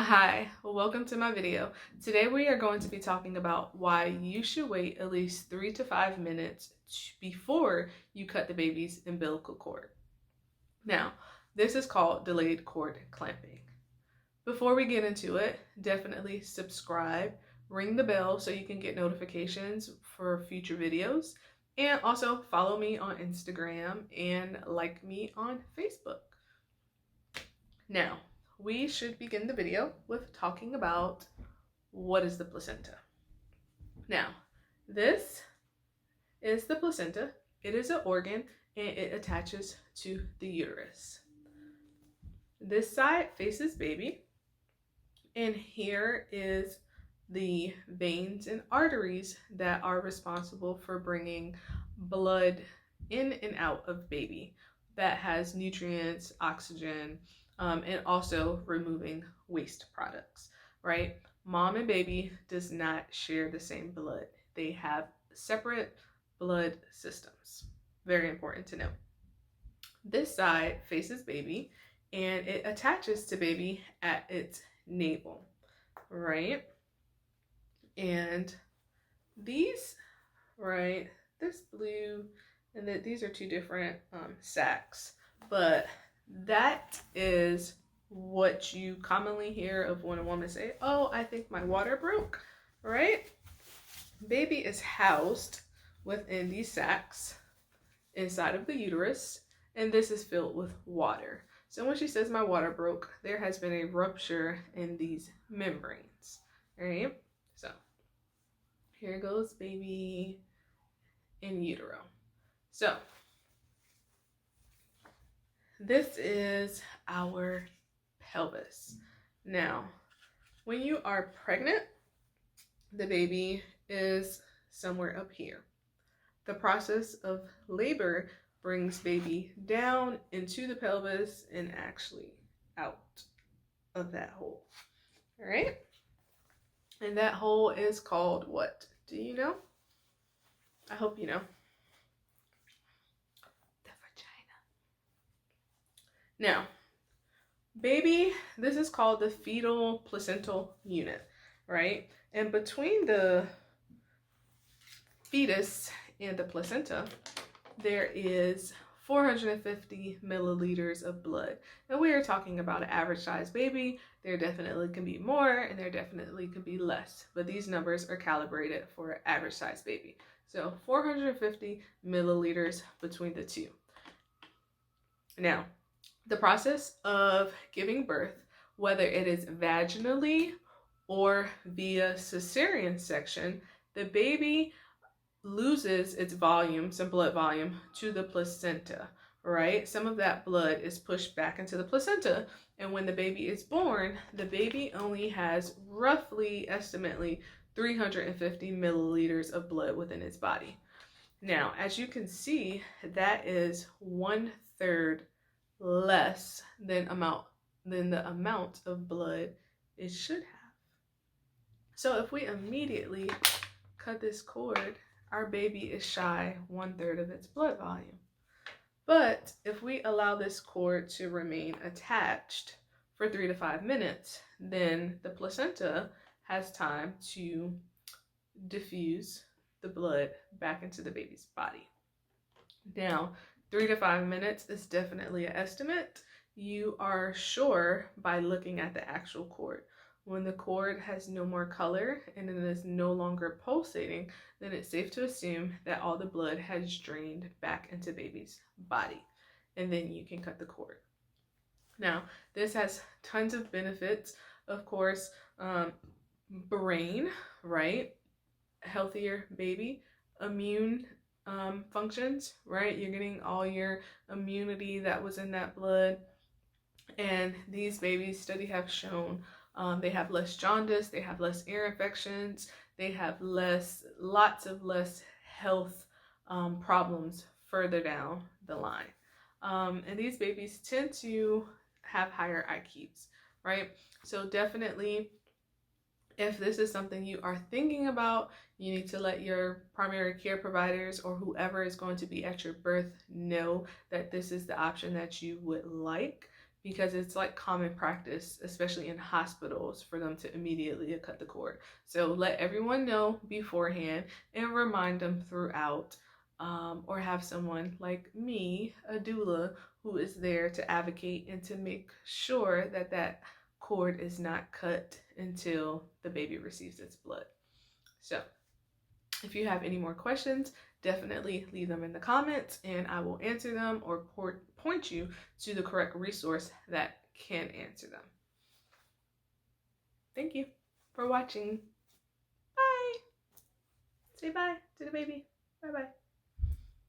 Hi, welcome to my video. Today we are going to be talking about why you should wait at least 3 to 5 minutes before you cut the baby's umbilical cord. Now, this is called delayed cord clamping. Before we get into it, definitely subscribe, ring the bell so you can get notifications for future videos, and also follow me on Instagram and like me on Facebook. Now, we should begin the video with talking about what is the placenta. Now, this is the placenta. It is an organ and it attaches to the uterus. This side faces baby, and here is the veins and arteries that are responsible for bringing blood in and out of baby that has nutrients, oxygen, and also removing waste products, right? Mom and baby does not share the same blood. They have separate blood systems. Very important to know. This side faces baby and it attaches to baby at its navel, right? And these, right, this blue, and that these are two different sacs, but that is what you commonly hear of when a woman say, "Oh, I think my water broke," right? Baby is housed within these sacs inside of the uterus, and this is filled with water. So when she says my water broke, there has been a rupture in these membranes, right? So here goes baby in utero. So this is our pelvis. Now, when you are pregnant, the baby is somewhere up here. The process of labor brings baby down into the pelvis and actually out of that hole. All right? And that hole is called what? Do you know? I hope you know. The vagina. Now, baby, this is called the fetal placental unit, right? And between the fetus and the placenta, there is 450 milliliters of blood. And we are talking about an average size baby. There definitely can be more and there definitely can be less, but these numbers are calibrated for an average size baby. So 450 milliliters between the two. Now, the process of giving birth, whether it is vaginally or via cesarean section, the baby loses its volume, some blood volume, to the placenta, right? Some of that blood is pushed back into the placenta, and when the baby is born, the baby only has roughly, estimately, 350 milliliters of blood within its body. Now, as you can see, that is 1/3 less than the amount of blood it should have. So if we immediately cut this cord, our baby is shy 1/3 of its blood volume. But if we allow this cord to remain attached for 3 to 5 minutes, then the placenta has time to diffuse the blood back into the baby's body. Now, 3 to 5 minutes is definitely an estimate. You are sure by looking at the actual cord. When the cord has no more color and it is no longer pulsating, then it's safe to assume that all the blood has drained back into baby's body. And then you can cut the cord. Now, this has tons of benefits. Of course, brain, right? Healthier baby, immune functions, right? You're getting all your immunity that was in that blood. And these babies, study have shown they have less jaundice, they have less ear infections, they have lots of less health problems further down the line. And these babies tend to have higher IQs, right? So definitely, if this is something you are thinking about, you need to let your primary care providers or whoever is going to be at your birth know that this is the option that you would like. because it's like common practice, especially in hospitals, for them to immediately cut the cord. So let everyone know beforehand and remind them throughout, or have someone like me, a doula, who is there to advocate and to make sure that that cord is not cut until the baby receives its blood. So if you have any more questions, definitely leave them in the comments and I will answer them or point you to the correct resource that can answer them. Thank you for watching. Bye. Say bye to the baby. Bye bye.